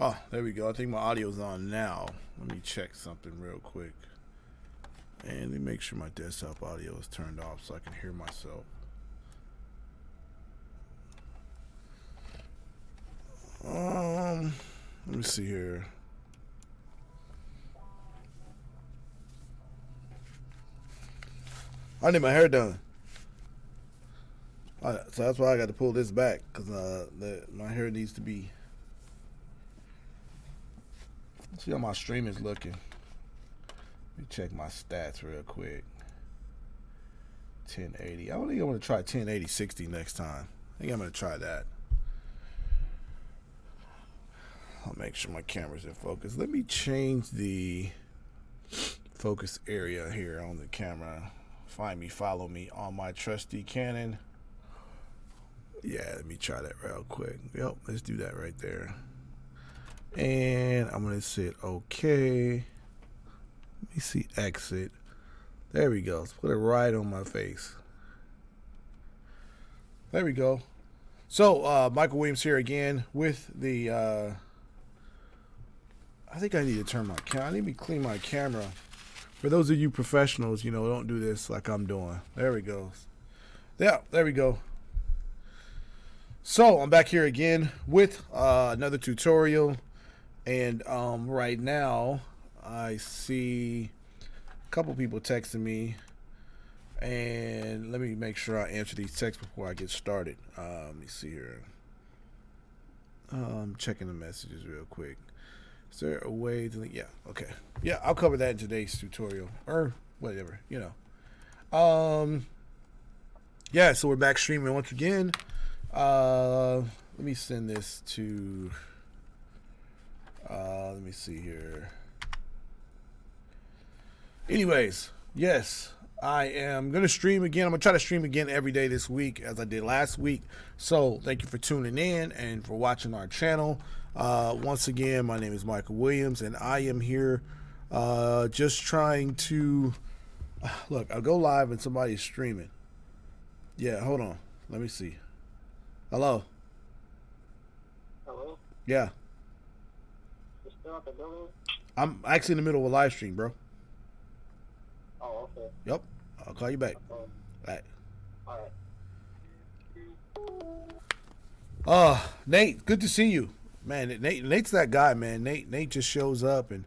Oh, there we go. I think my audio's on now. Let me check something real quick. And let me make sure my desktop audio is turned off so I can hear myself. Let me see here. I need my hair done. So that's why I got to pull this back, because my hair needs to be. Let's see how my stream is looking. Let me check my stats real quick. 1080. I think I'm going to try 1080 60 next time. I think I'm going to try that. I'll make sure my camera's in focus. Let me change the focus area here on the camera. Find me, follow me on my trusty Canon. Yeah, let me try that real quick. Yep, let's do that right there. And I'm going to say okay. Let me see exit. There we go. Let's put it right on my face. There we go. So, Michael Williams here again with the, I think I need to turn my camera. I need to clean my camera. For those of you professionals, you know, don't do this like I'm doing. There we go. Yeah, there we go. So, I'm back here again with another tutorial. And right now, I see a couple people texting me. And let me make sure I answer these texts before I get started. Let me see here. I'm checking the messages real quick. Is there a way to, yeah, okay. Yeah, I'll cover that in today's tutorial or whatever, you know. Yeah, so we're back streaming once again. Let me send this to, let me see here. Anyways, yes, I am going to stream again. I'm going to try to stream again every day this week as I did last week. So thank you for tuning in and for watching our channel. Once again, my name is Michael Williams, and I am here just trying to look. I'll go live and somebody's streaming. Yeah, hold on. Let me see. Hello. Hello. Yeah. You still at the building? I'm actually in the middle of a live stream, bro. Oh, okay. Yep. I'll call you back. Okay. All right. All right. Nate, good to see you. Man, Nate's that guy, man. Nate just shows up and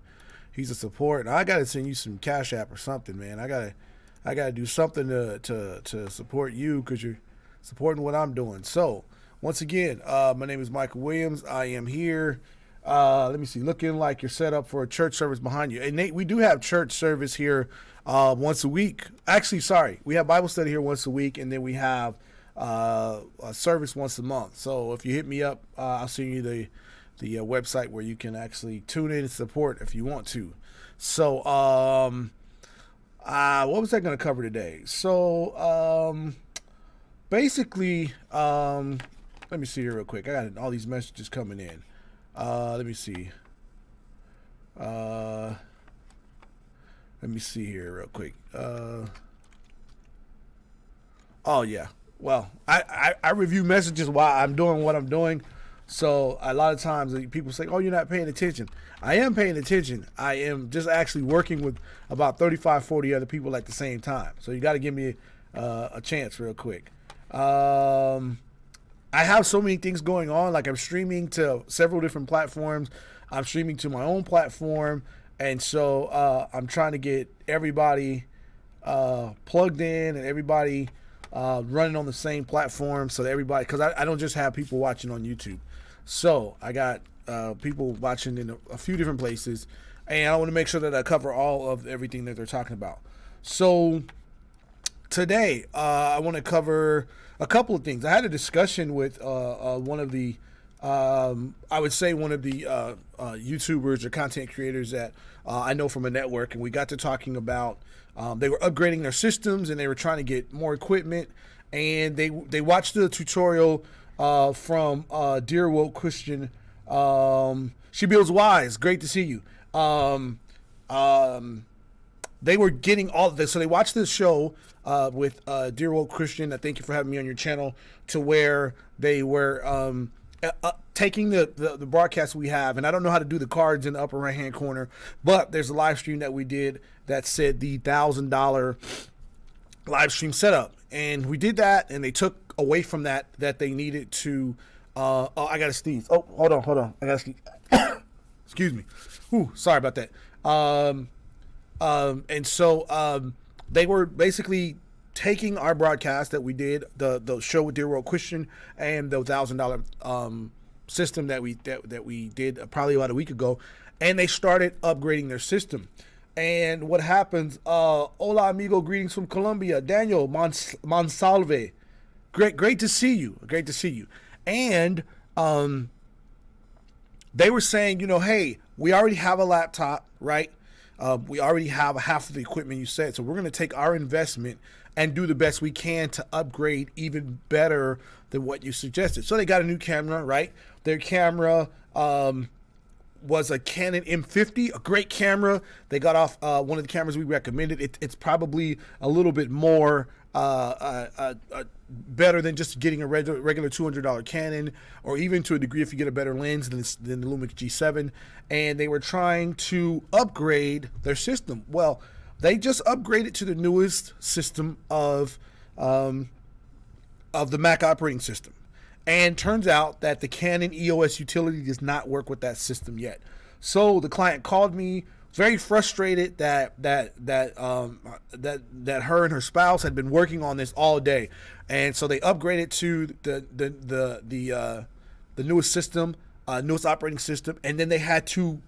he's a support. And I gotta send you some Cash App or something, man. I gotta do something to support you because you're supporting what I'm doing. So once again, my name is Michael Williams. I am here. Let me see, looking like you're set up for a church service behind you. And Nate, we do have church service here once a week. Actually, sorry, we have Bible study here once a week, and then we have a service once a month. So if you hit me up, I'll send you the website where you can actually tune in and support if you want to. So what was I going to cover today? So basically, let me see here real quick. I got all these messages coming in. Let me see. Let me see here real quick. Oh yeah. Well, I review messages while I'm doing what I'm doing. So a lot of times people say, oh, you're not paying attention. I am paying attention. I am just actually working with about 35, 40 other people at the same time. So you got to give me a chance real quick. I have so many things going on. Like I'm streaming to several different platforms. I'm streaming to my own platform. And so I'm trying to get everybody plugged in and everybody running on the same platform so that everybody, because I don't just have people watching on YouTube. So I got people watching in a few different places, and I want to make sure that I cover all of everything that they're talking about. So today I want to cover a couple of things. I had a discussion with one of the I would say one of the YouTubers or content creators that I know from a network, and we got to talking about they were upgrading their systems and they were trying to get more equipment, and they watched the tutorial from Dear Woke Christian. She Builds Wise. Great to see you. They were getting all of this, so they watched this show with Dear Woke Christian. I thank you for having me on your channel, to where they were taking the broadcast we have, and I don't know how to do the cards in the upper right hand corner, but there's a live stream that we did that said the $1,000 live stream setup, and we did that, and they took away from that they needed to. Oh, I gotta sneeze. Oh, hold on, I gotta sneeze. Excuse me. Ooh, sorry about that. And so they were basically taking our broadcast that we did, the show with Dear World Christian, and the $1,000 system that we did probably about a week ago, and they started upgrading their system. And what happens? Hola amigo, greetings from Colombia. Daniel Monsalve, great to see you. Great to see you. And they were saying, hey, we already have a laptop, right? We already have half of the equipment you said, so we're going to take our investment and do the best we can to upgrade even better than what you suggested. So they got a new camera, right? Their camera was a Canon M50, a great camera. They got off one of the cameras we recommended. It's probably a little bit more better than just getting a regular $200 Canon, or even to a degree if you get a better lens than the Lumix G7. And they were trying to upgrade their system. Well, they just upgraded to the newest system of the Mac operating system. And turns out that the Canon EOS utility does not work with that system yet. So the client called me, very frustrated that her and her spouse had been working on this all day, and so they upgraded to the newest system, newest operating system, and then they had to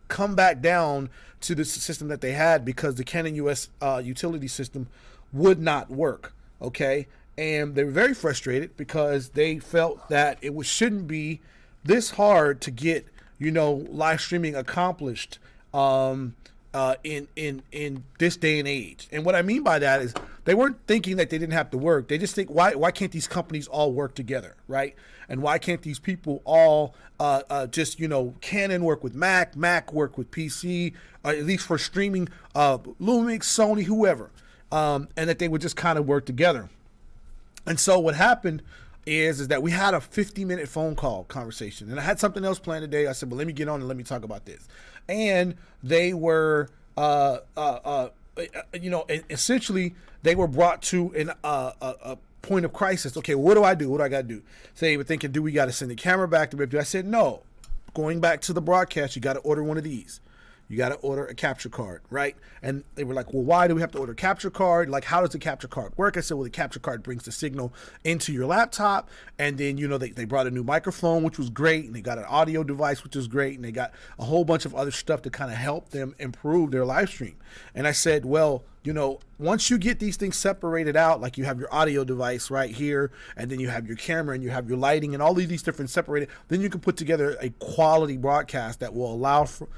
come back down to the system that they had because the Canon US utility system would not work. Okay. And they were very frustrated because they felt that it shouldn't be this hard to get, live streaming accomplished in this day and age. And what I mean by that is they weren't thinking that they didn't have to work. They just think, why can't these companies all work together, right? And why can't these people all just, Canon work with Mac work with PC, at least for streaming, Lumix, Sony, whoever, and that they would just kind of work together. And so what happened is that we had a 50-minute phone call conversation, and I had something else planned today. I said, well, let me get on and let me talk about this. And they were, essentially they were brought to a point of crisis. Okay, what do I do? What do I got to do? So they were thinking, do we got to send the camera back to Rip? I said, no. Going back to the broadcast, you got to order one of these. You got to order a capture card, right? And they were like, well, why do we have to order a capture card? Like, how does the capture card work? I said, well, the capture card brings the signal into your laptop. And then, they brought a new microphone, which was great. And they got an audio device, which was great. And they got a whole bunch of other stuff to kind of help them improve their live stream. And I said, well, once you get these things separated out, like you have your audio device right here, and then you have your camera and you have your lighting and all of these different separated, then you can put together a quality broadcast that will allow for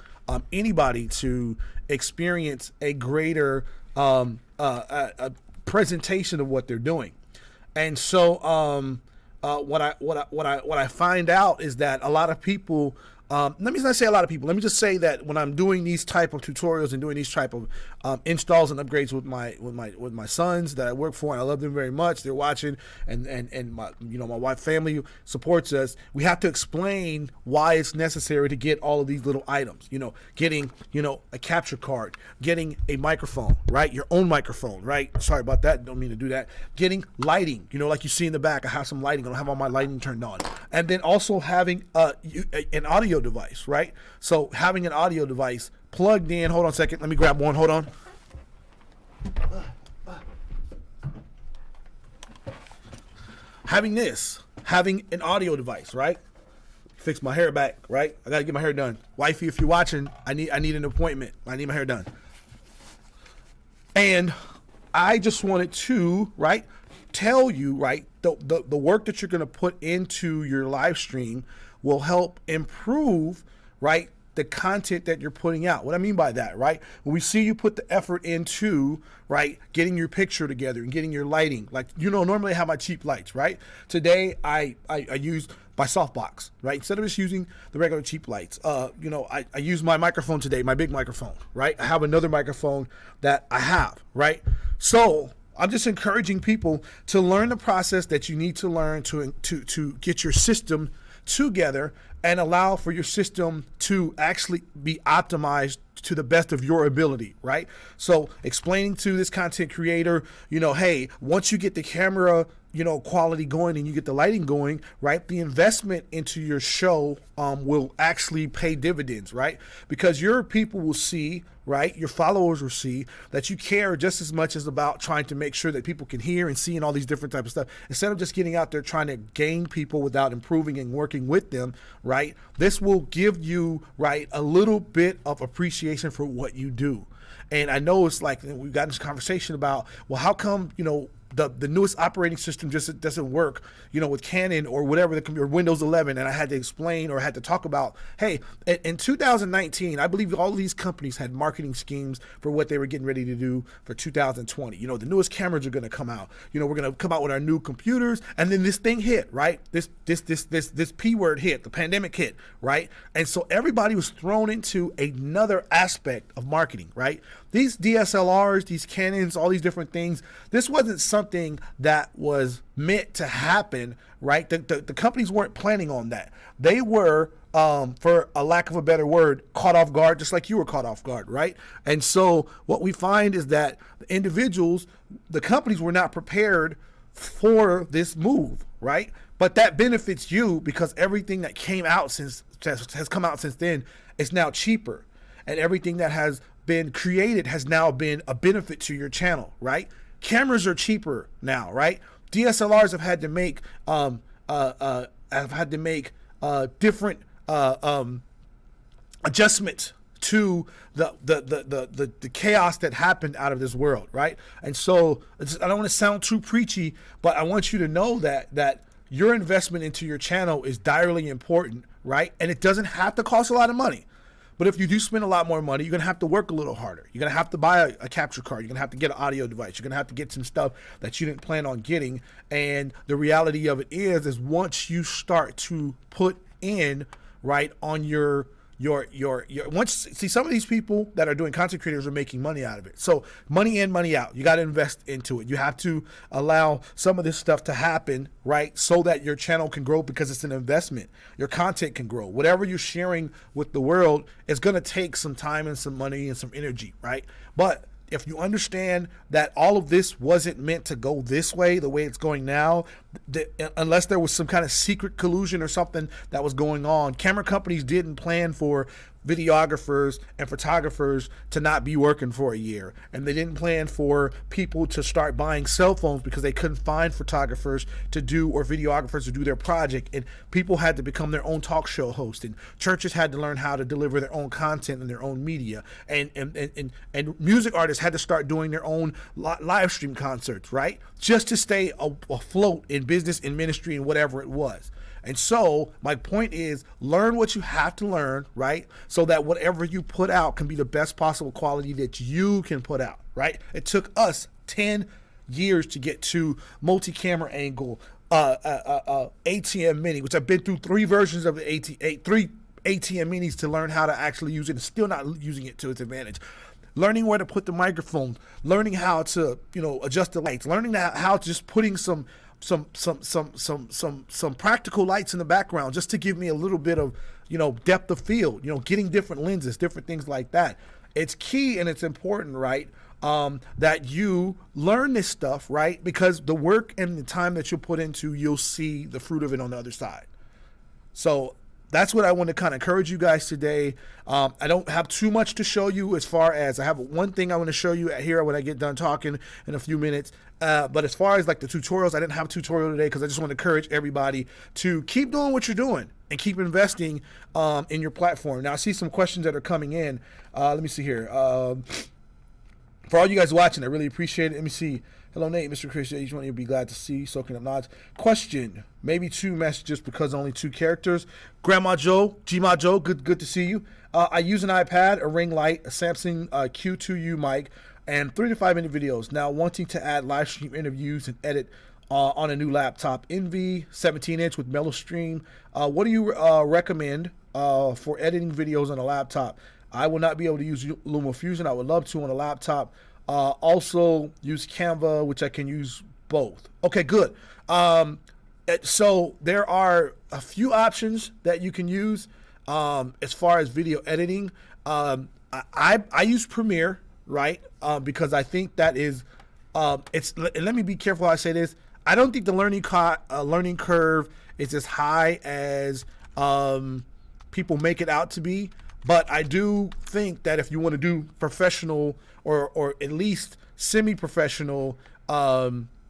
anybody to experience a greater a presentation of what they're doing. And so what I find out is that a lot of people, let me not say a lot of people, let me just say that when I'm doing these type of tutorials and doing these type of installs and upgrades with my sons that I work for, and I love them very much, they're watching, and my my wife family supports us, we have to explain why it's necessary to get all of these little items, getting a capture card, getting a microphone, right, your own microphone, right, sorry about that, don't mean to do that, getting lighting, like you see in the back, I have some lighting, I don't have all my lighting turned on, and then also having an audio device, right? So having an audio device plugged in, hold on a second, let me grab one, hold on. Having an audio device, right? Fix my hair back, right? I gotta get my hair done. Wifey, if you're watching, I need an appointment. I need my hair done. And I just wanted to, right, tell you, right, the work that you're gonna put into your live stream will help improve, right, the content that you're putting out. What I mean by that, right? When we see you put the effort into, right, getting your picture together and getting your lighting, like, normally I have my cheap lights, right? Today I use my softbox, right? Instead of just using the regular cheap lights, I use my microphone today, my big microphone, right? I have another microphone that I have, right? So I'm just encouraging people to learn the process that you need to learn to get your system together and allow for your system to actually be optimized to the best of your ability, right? So explaining to this content creator, hey, once you get the camera, quality going and you get the lighting going, right? The investment into your show will actually pay dividends, right? Because your people will see, right? Your followers will see that you care just as much as about trying to make sure that people can hear and see and all these different types of stuff. Instead of just getting out there trying to gain people without improving and working with them, right? This will give you, right, a little bit of appreciation for what you do. And I know it's like we've got this conversation about, well, how come, the newest operating system just doesn't work, with Canon or whatever, or Windows 11. And I had to explain or had to talk about, hey, in 2019, I believe all of these companies had marketing schemes for what they were getting ready to do for 2020. The newest cameras are going to come out. We're going to come out with our new computers. And then this thing hit, right? This P word hit, the pandemic hit, right? And so everybody was thrown into another aspect of marketing, right? These DSLRs, these Canons, all these different things, this wasn't something that was meant to happen, right? The companies weren't planning on that. They were, for a lack of a better word, caught off guard, just like you were caught off guard, right? And so what we find is that the individuals, the companies were not prepared for this move, right? But that benefits you because everything that came out has come out since then is now cheaper. And everything that has been created has now been a benefit to your channel, right? Cameras are cheaper now, right? DSLRs have had to make different adjustments to the chaos that happened out of this world, right? And so I don't want to sound too preachy, but I want you to know that your investment into your channel is direly important, right? And it doesn't have to cost a lot of money. But if you do spend a lot more money, you're going to have to work a little harder. You're going to have to buy a capture card. You're going to have to get an audio device. You're going to have to get some stuff that you didn't plan on getting. And the reality of it is once you start to put in, right, on your see, some of these people that are doing content creators are making money out of it. So money in, money out. You got to invest into it. You have to allow some of this stuff to happen, right, so that your channel can grow because it's an investment. Your content can grow. Whatever you're sharing with the world is going to take some time and some money and some energy, right? But if you understand that all of this wasn't meant to go this way, the way it's going now, unless there was some kind of secret collusion or something that was going on, camera companies didn't plan for videographers and photographers to not be working for a year. And they didn't plan for people to start buying cell phones because they couldn't find photographers to do or videographers to do their project. And people had to become their own talk show host. And churches had to learn how to deliver their own content and their own media. And music artists had to start doing their own live stream concerts, right? Just to stay afloat in business and ministry and whatever it was. And so my point is, learn what you have to learn, right? So that whatever you put out can be the best possible quality that you can put out, right? It took us 10 years to get to multi-camera angle, ATM Mini, which I've been through 3 versions of the three ATM Minis to learn how to actually use it and still not using it to its advantage. Learning where to put the microphone, learning how to, adjust the lights, learning how to just putting some practical lights in the background just to give me a little bit of, depth of field, getting different lenses, different things like that. It's key and it's important, right? That you learn this stuff, right? Because the work and the time that you put into, you'll see the fruit of it on the other side. So that's what I want to kind of encourage you guys today. I don't have too much to show you as far as I have one thing I want to show you here when I get done talking in a few minutes. But as far as like the tutorials, I didn't have a tutorial today because I just want to encourage everybody to keep doing what you're doing and keep investing in your platform. Now I see some questions that are coming in. Let me see here. For all you guys watching, I really appreciate it. Let me see. Hello, Nate, Mr. Chris. Each one of you will be glad to see. Soaking up nods. Question. Maybe 2 messages because only 2 characters. Grandma Joe, G-Ma Joe, good to see you. I use an iPad, a ring light, a Samsung Q2U mic, and 3 to 5 minute videos. Now wanting to add live stream interviews and edit on a new laptop. Envy 17-inch with Livestream. What do you recommend for editing videos on a laptop? I will not be able to use LumaFusion. I would love to on a laptop. Also use Canva, which I can use both. Okay, good. So there are a few options that you can use as far as video editing. I use Premiere, right? Because I think that is it's. And let me be careful how I say this. I don't think the learning curve is as high as people make it out to be. But I do think that if you want to do professional or at least semi-professional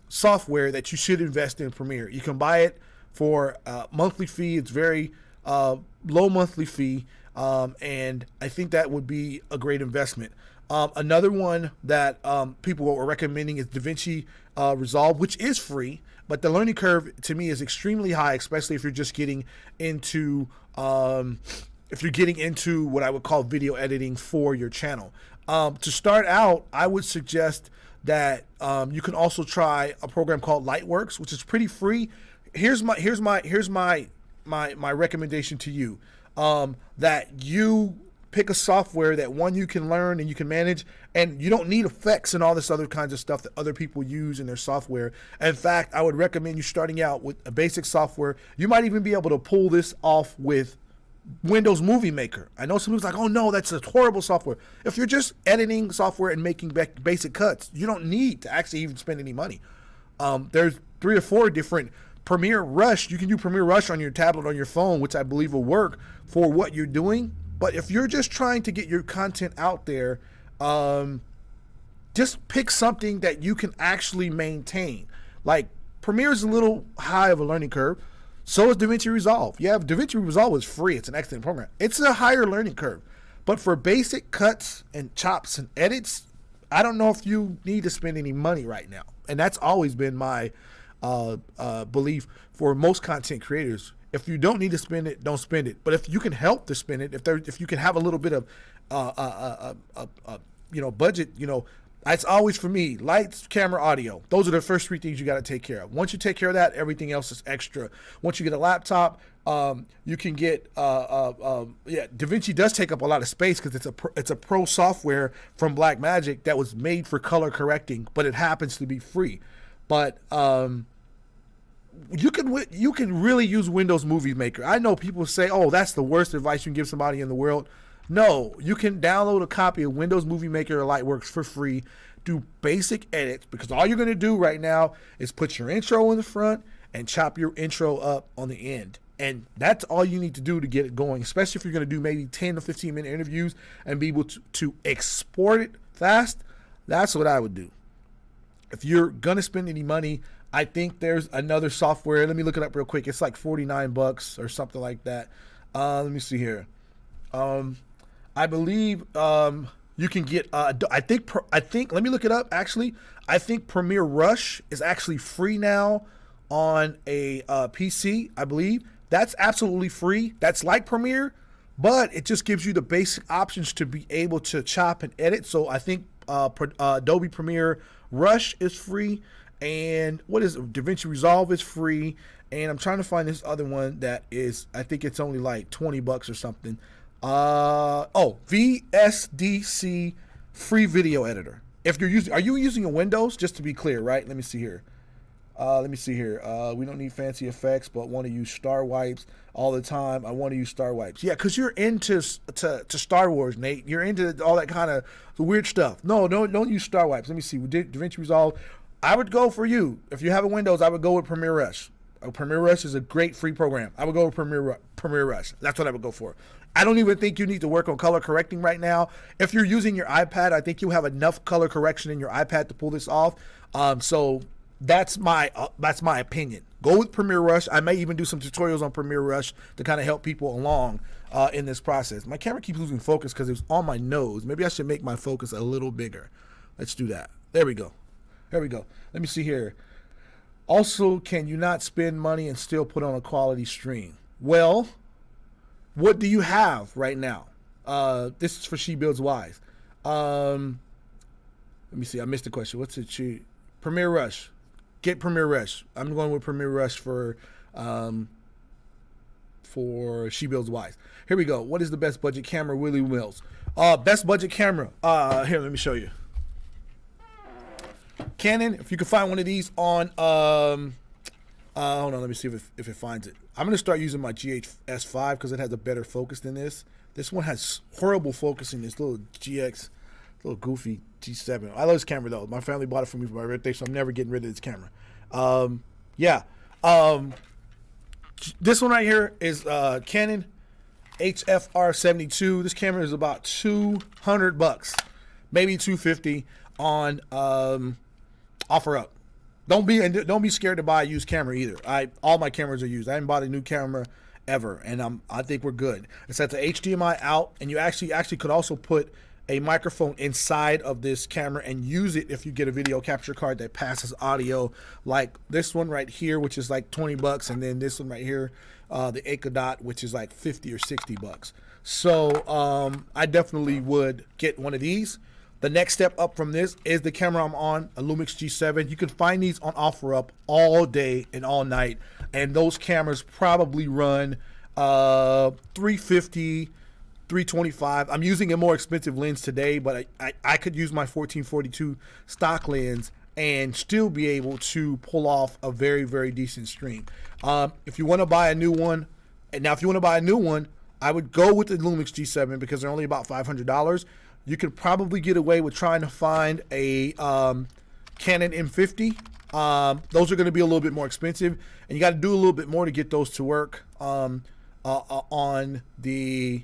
software, that you should invest in Premiere. You can buy it for a monthly fee. It's very low monthly fee, and I think that would be a great investment. Another one that people are recommending is DaVinci Resolve, which is free, but the learning curve to me is extremely high, especially if you're just getting into what I would call video editing for your channel. To start out, I would suggest that you can also try a program called Lightworks, which is pretty free. Here's my recommendation to you, that you pick a software that you can learn and you can manage, and you don't need effects and all this other kinds of stuff that other people use in their software. In fact, I would recommend you starting out with a basic software. You might even be able to pull this off with Windows Movie Maker. I know some people's like, oh no, that's a horrible software. If you're just editing software and making basic cuts, you don't need to actually even spend any money. There's 3 or 4 different Premiere Rush. You can do Premiere Rush on your tablet, on your phone, which I believe will work for what you're doing. But if you're just trying to get your content out there, just pick something that you can actually maintain. Like Premiere is a little high of a learning curve. So is DaVinci Resolve. Yeah, DaVinci Resolve is free. It's an excellent program. It's a higher learning curve. But for basic cuts and chops and edits, I don't know if you need to spend any money right now. And that's always been my belief for most content creators. If you don't need to spend it, don't spend it. But if you can help to spend it, if you can have a little bit of budget, it's always, for me, lights, camera, audio. Those are the first 3 things you got to take care of. Once you take care of that, everything else is extra. Once you get a laptop, you can get DaVinci does take up a lot of space because it's a pro software from Blackmagic that was made for color correcting, but it happens to be free. But you can really use Windows Movie Maker. I know people say, oh, that's the worst advice you can give somebody in the world. No, you can download a copy of Windows Movie Maker or Lightworks for free, do basic edits, because all you're going to do right now is put your intro in the front and chop your intro up on the end. And that's all you need to do to get it going, especially if you're going to do maybe 10 to 15 minute interviews and be able to export it fast. That's what I would do. If you're going to spend any money, I think there's another software. Let me look it up real quick. It's like $49 or something like that. Let me see here. I believe you can get. I think. Let me look it up. Actually, I think Premiere Rush is actually free now on a PC. I believe that's absolutely free. That's like Premiere, but it just gives you the basic options to be able to chop and edit. So I think Adobe Premiere Rush is free, and DaVinci Resolve is free. And I'm trying to find this other one that is. I think it's only like $20 or something. VSDC free video editor. Are you using a Windows? Just to be clear, right? Let me see here. We don't need fancy effects, but want to use star wipes all the time. I want to use star wipes. Yeah, because you're into to Star Wars, Nate. You're into all that kind of weird stuff. No, don't use star wipes. Let me see. DaVinci Resolve. I would go for you. If you have a Windows, I would go with Premiere Rush. Premiere Rush is a great free program. I would go with Premiere Rush. That's what I would go for. I don't even think you need to work on color correcting right now. If you're using your iPad, I think you have enough color correction in your iPad to pull this off. So that's my opinion. Go with Premiere Rush. I may even do some tutorials on Premiere Rush to kind of help people along in this process. My camera keeps losing focus because it's on my nose. Maybe I should make my focus a little bigger. Let's do that. There we go. Let me see here. Also, can you not spend money and still put on a quality stream? Well, what do you have right now? This is for She Builds Wise. Let me see. I missed the question. What's it? Premiere Rush. Get Premiere Rush. I'm going with Premiere Rush for She Builds Wise. Here we go. What is the best budget camera, Willie Mills? Best budget camera. Here, let me show you. Canon. If you can find one of these on Hold on, let me see if it finds it. I'm gonna start using my GH-S5 because it has a better focus than this. This one has horrible focusing. This little little goofy G7. I love this camera though. My family bought it for me for my birthday, so I'm never getting rid of this camera. Yeah. This one right here is Canon HFR72. This camera is about $200, maybe $250 on OfferUp. Don't be scared to buy a used camera either. All my cameras are used. I haven't bought a new camera ever, and I think we're good. It's at the HDMI out, and you actually could also put a microphone inside of this camera and use it if you get a video capture card that passes audio, like this one right here, which is like $20, and then this one right here, the Acodot, which is like $50 or $60. So I definitely would get one of these. The next step up from this is the camera I'm on, a Lumix G7. You can find these on OfferUp all day and all night, and those cameras probably run 350, 325. I'm using a more expensive lens today, but I could use my 1442 stock lens and still be able to pull off a very, very decent stream. If you want to buy a new one, and now if you want to buy a new one, I would go with the Lumix G7 because they're only about $500. You could probably get away with trying to find a Canon M50. Those are going to be a little bit more expensive, and you got to do a little bit more to get those to work on the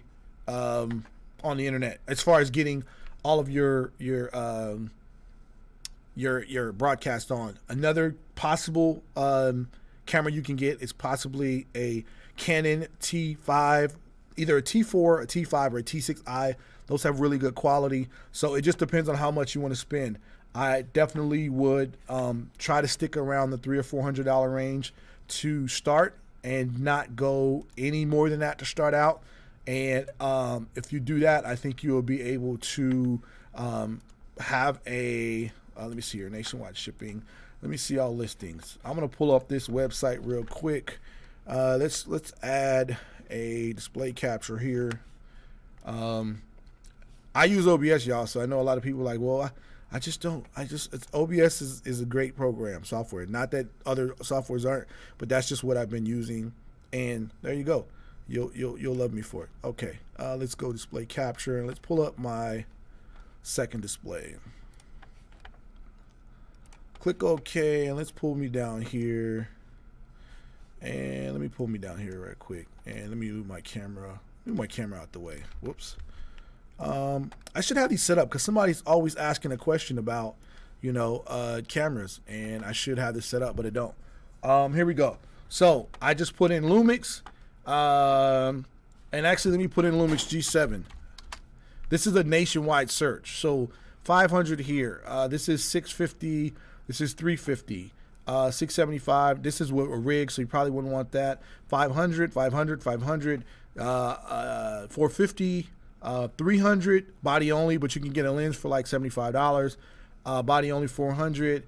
internet, as far as getting all of your broadcast on. Another possible camera you can get is possibly a Canon T5, either a T4, a T5, or a T6i. Those have really good quality, so it just depends on how much you want to spend. I definitely would try to stick around the $300 or $400 range to start, and not go any more than that to start out. And if you do that, I think you will be able to have a let me see here, nationwide shipping. Let me see all listings. I'm gonna pull up this website real quick. Let's add a display capture here. I use OBS, y'all, so I know a lot of people are like, well, I just don't. OBS is a great program software. Not that other softwares aren't, but that's just what I've been using. And there you go. You'll love me for it. Okay, let's go display capture, and let's pull up my second display. Click OK, and let's pull me down here. And let me pull me down here right quick. And let me move my camera out the way. Whoops. I should have these set up because somebody's always asking a question about, cameras, and I should have this set up, but I don't. Here we go. So I just put in Lumix, and actually let me put in Lumix G7. This is a nationwide search. So 500 here. This is 650. This is 350. 675. This is a rig, so you probably wouldn't want that. 500, 500, 500. 450. 300 body only, but you can get a lens for like $75. Body only 400.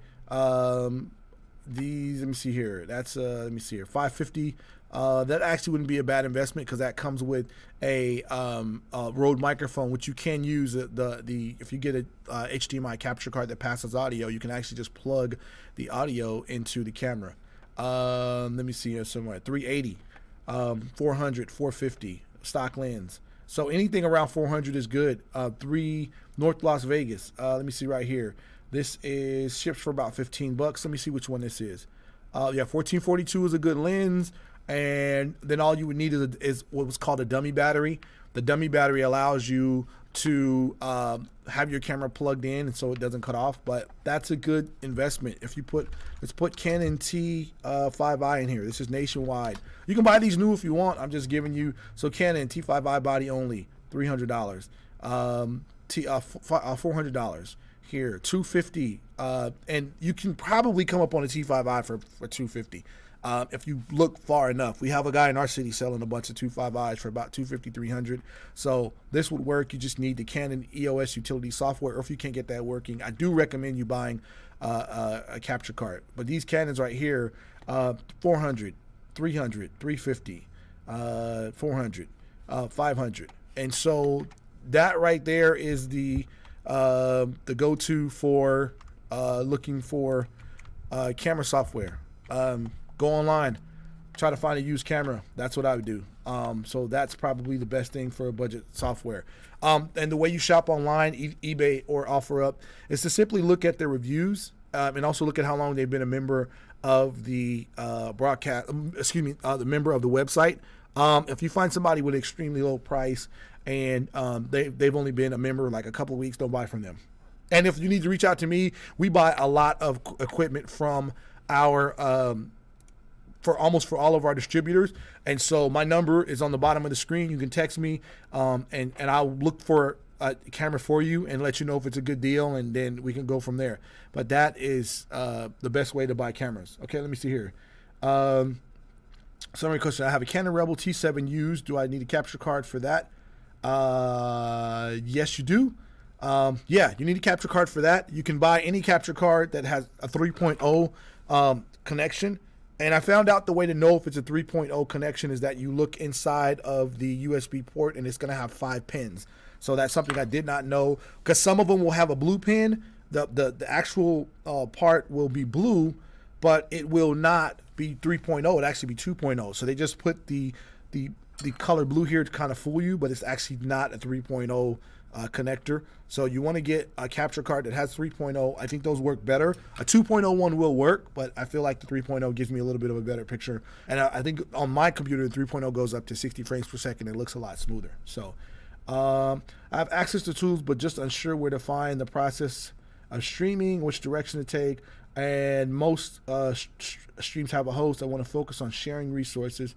These, let me see here. That's let me see here, 550. That actually wouldn't be a bad investment because that comes with a Rode microphone, which you can use if you get a HDMI capture card that passes audio, you can actually just plug the audio into the camera. Let me see here somewhere. 380, 400, 450 stock lens. So anything around 400 is good. 3 North Las Vegas. Let me see right here. This is ships for about $15. Let me see which one this is. Yeah, 1442 is a good lens. And then all you would need is what was called a dummy battery. The dummy battery allows you to have your camera plugged in so it doesn't cut off. But that's a good investment. If you let's put Canon T5i in here. This is nationwide. You can buy these new if you want. I'm just giving you. So Canon T5i body only, $300. $400 here, $250. And you can probably come up on a T5i for $250. If you look far enough. We have a guy in our city selling a bunch of 2.5Is for about $250, $300. So this would work. You just need the Canon EOS utility software, or if you can't get that working, I do recommend you buying a capture card. But these Canons right here, 400, 300, 350, 400, 500. And so that right there is the go-to for looking for camera software. go online, try to find a used camera. That's what I would do. So that's probably the best thing for a budget software. And the way you shop online, eBay or OfferUp, is to simply look at their reviews and also look at how long they've been a member of the broadcast. The member of the website. If you find somebody with an extremely low price and they've only been a member like a couple of weeks, don't buy from them. And if you need to reach out to me, we buy a lot of equipment from our for all of our distributors. And so my number is on the bottom of the screen. You can text me and I'll look for a camera for you and let you know if it's a good deal, and then we can go from there. But that is the best way to buy cameras. Okay, let me see here. Summary question. I have a Canon Rebel T7 used. Do I need a capture card for that? Yes, you do. Yeah, you need a capture card for that. You can buy any capture card that has a 3.0 connection. And I found out the way to know if it's a 3.0 connection is that you look inside of the USB port and it's going to have 5 pins. So that's something I did not know, because some of them will have a blue pin. The actual part will be blue, but it will not be 3.0. It'll actually be 2.0. So they just put the color blue here to kind of fool you, but it's actually not a 3.0 connector. So you want to get a capture card that has 3.0. I think those work better. A 2.0 one will work, but I feel like the 3.0 gives me a little bit of a better picture. And I think on my computer, the 3.0 goes up to 60 frames per second. It looks a lot smoother. So I have access to tools, but just unsure where to find the process of streaming, which direction to take. And most streams have a host. I want to focus on sharing resources.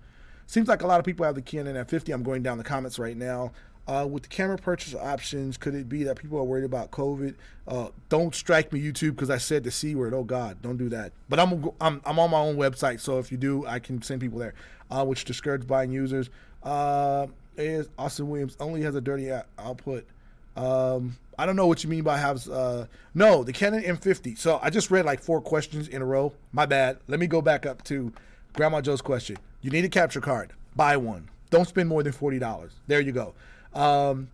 Seems like a lot of people have the Canon at 50. I'm going down the comments right now. With the camera purchase options, could it be that people are worried about COVID? Don't strike me, YouTube, because I said the C word. Oh God, don't do that. But I'm on my own website, so if you do, I can send people there. Which discourage buying users. Is Austin Williams only has a dirty output? I don't know what you mean by has. No, the Canon M50. So I just read like 4 questions in a row. My bad. Let me go back up to Grandma Joe's question. You need a capture card. Buy one. Don't spend more than $40. There you go. And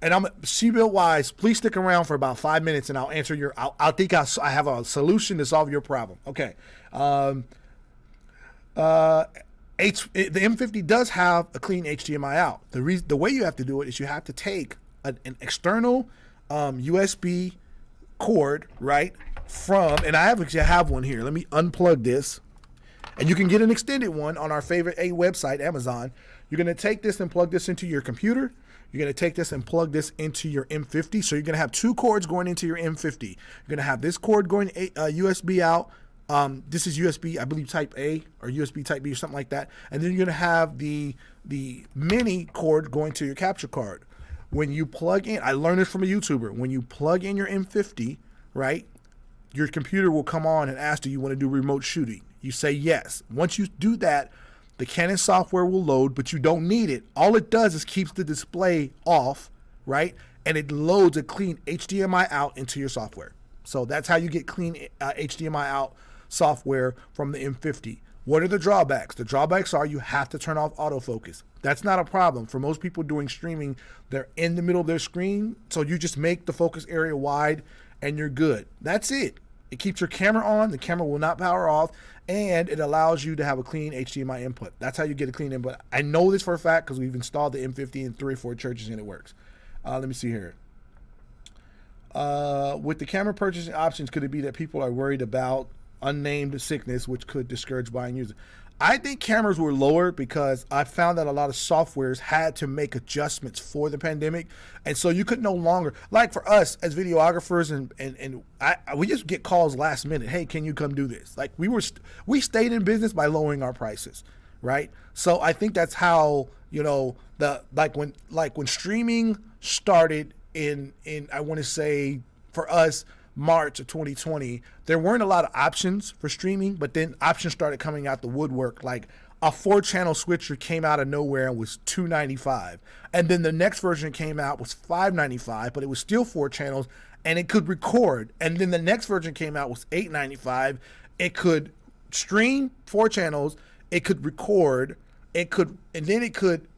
I'm C-Built Wise, please stick around for about 5 minutes and I'll answer your, I think I have a solution to solve your problem. Okay. The M50 does have a clean HDMI out. The way you have to do it is you have to take an external USB cord, right, and I actually have one here. Let me unplug this. And you can get an extended one on our favorite website, Amazon. You're going to take this and plug this into your computer. You're going to take this and plug this into your M50. So you're going to have 2 cords going into your M50. You're going to have this cord going USB out. This is USB, I believe, Type A or USB Type B or something like that. And then you're going to have the mini cord going to your capture card. When you plug in, I learned this from a YouTuber. When you plug in your M50, right, your computer will come on and ask, do you want to do remote shooting? You say yes. Once you do that, the Canon software will load, but you don't need it. All it does is keeps the display off, right? And it loads a clean HDMI out into your software. So that's how you get clean HDMI out software from the M50. What are the drawbacks? The drawbacks are you have to turn off autofocus. That's not a problem. For most people doing streaming, they're in the middle of their screen, so you just make the focus area wide and you're good. That's it. It keeps your camera on, the camera will not power off, and it allows you to have a clean HDMI input. That's how you get a clean input. I know this for a fact because we've installed the M50 in 3 or 4 churches and it works. Let me see here. With the camera purchasing options, could it be that people are worried about unnamed sickness, which could discourage buying users? I think cameras were lower because I found that a lot of softwares had to make adjustments for the pandemic. And so you could no longer, like for us as videographers and we just get calls last minute. Hey, can you come do this? Like we stayed in business by lowering our prices, right? So I think that's how, when streaming started in I want to say for us, March of 2020, there weren't a lot of options for streaming, but then options started coming out the woodwork. Like a 4-channel switcher came out of nowhere and was $295, and then the next version came out was $595, but it was still 4 channels and it could record. And then the next version came out was $895. It could stream 4 channels, it could record, it could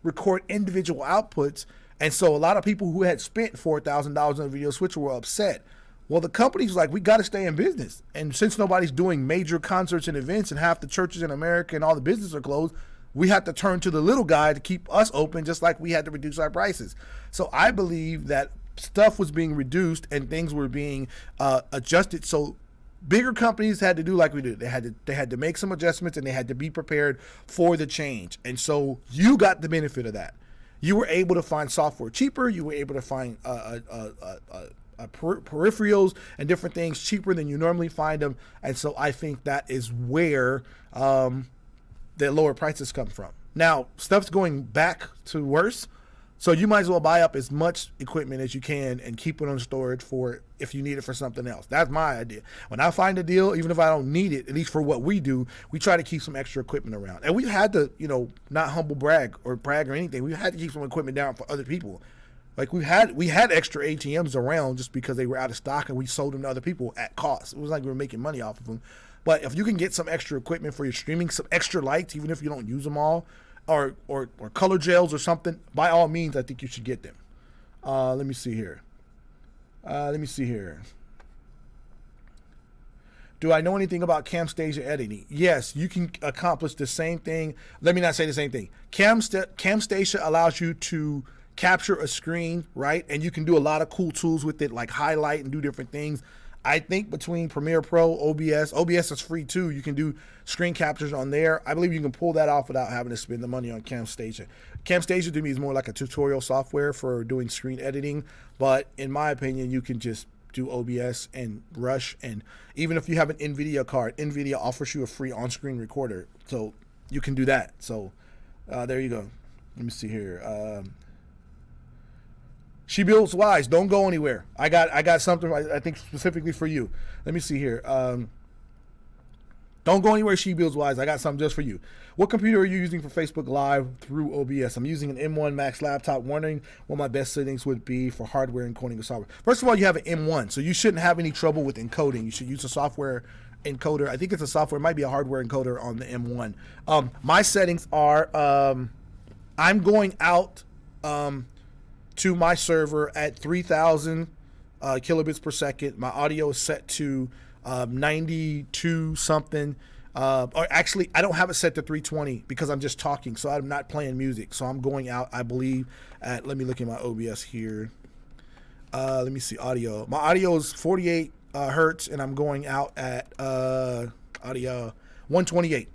record individual outputs. And so a lot of people who had spent $4,000 on a video switcher were upset. Well, the company's like, we got to stay in business. And since nobody's doing major concerts and events and half the churches in America and all the businesses are closed, we have to turn to the little guy to keep us open, just like we had to reduce our prices. So I believe that stuff was being reduced and things were being adjusted. So bigger companies had to do like we did. They had to make some adjustments and they had to be prepared for the change. And so you got the benefit of that. You were able to find software cheaper. You were able to find peripherals and different things cheaper than you normally find them. And so I think that is where the lower prices come from. Now, stuff's going back to worse. So you might as well buy up as much equipment as you can and keep it on storage for if you need it for something else. That's my idea. When I find a deal, even if I don't need it, at least for what we do, we try to keep some extra equipment around. And we've had to, not humble brag or anything. We've had to keep some equipment down for other people. Like we had extra ATMs around just because they were out of stock and we sold them to other people at cost. It was like we were making money off of them. But if you can get some extra equipment for your streaming, some extra lights, even if you don't use them all, or color gels or something, by all means, I think you should get them. Let me see here. Do I know anything about Camtasia editing? Yes, you can accomplish the same thing. Let me not say the same thing. Camtasia allows you to capture a screen, right? And you can do a lot of cool tools with it, like highlight and do different things. I think between Premiere Pro, OBS is free too. You can do screen captures on there. I believe you can pull that off without having to spend the money on Camtasia. Camtasia to me is more like a tutorial software for doing screen editing. But in my opinion, you can just do OBS and Rush. And even if you have an NVIDIA card, NVIDIA offers you a free on-screen recorder. So you can do that. So there you go. Let me see here. She builds wise. Don't go anywhere. I got something I think specifically for you. Let me see here. Don't go anywhere. She builds wise. I got something just for you. What computer are you using for Facebook Live through OBS? I'm using an M1 Max laptop. Wondering what my best settings would be for hardware encoding or software. First of all, you have an M1, so you shouldn't have any trouble with encoding. You should use a software encoder. I think it's a software. It might be a hardware encoder on the M1. My settings are I'm going out to my server at 3,000 kilobits per second. My audio is set to 92 something. Or actually, I don't have it set to 320 because I'm just talking, so I'm not playing music. So I'm going out, I believe, at, let me look at my OBS here. Let me see, audio. My audio is 48 hertz, and I'm going out at audio 128.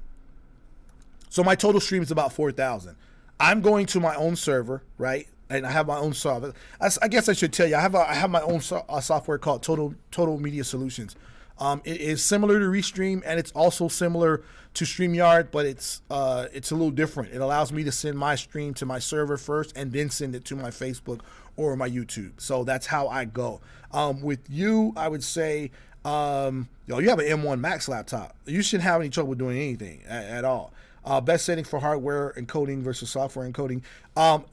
So my total stream is about 4,000. I'm going to my own server, right? And I have my own software. I guess I should tell you, I have my own software called Total Media Solutions. It is similar to Restream, and it's also similar to StreamYard, but it's a little different. It allows me to send my stream to my server first and then send it to my Facebook or my YouTube. So that's how I go. With you, I would say, you have an M1 Max laptop. You shouldn't have any trouble doing anything at all. Best settings for hardware encoding versus software encoding.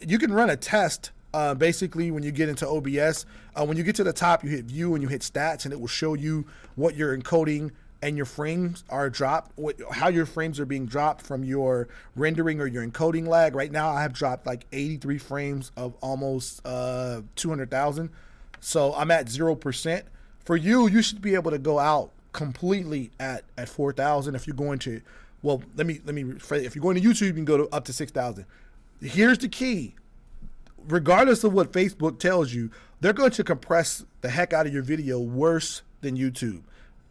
You can run a test. Basically, when you get into OBS, when you get to the top, you hit view and you hit stats, and it will show you what your encoding and your frames are dropped, how your frames are being dropped from your rendering or your encoding lag. Right now, I have dropped like 83 frames of almost 200,000. So I'm at 0%. For you, you should be able to go out completely at 4,000. If you're going to, well, let me if you're going to YouTube, you can go to up to 6,000. Here's the key. Regardless of what Facebook tells you, they're going to compress the heck out of your video worse than YouTube.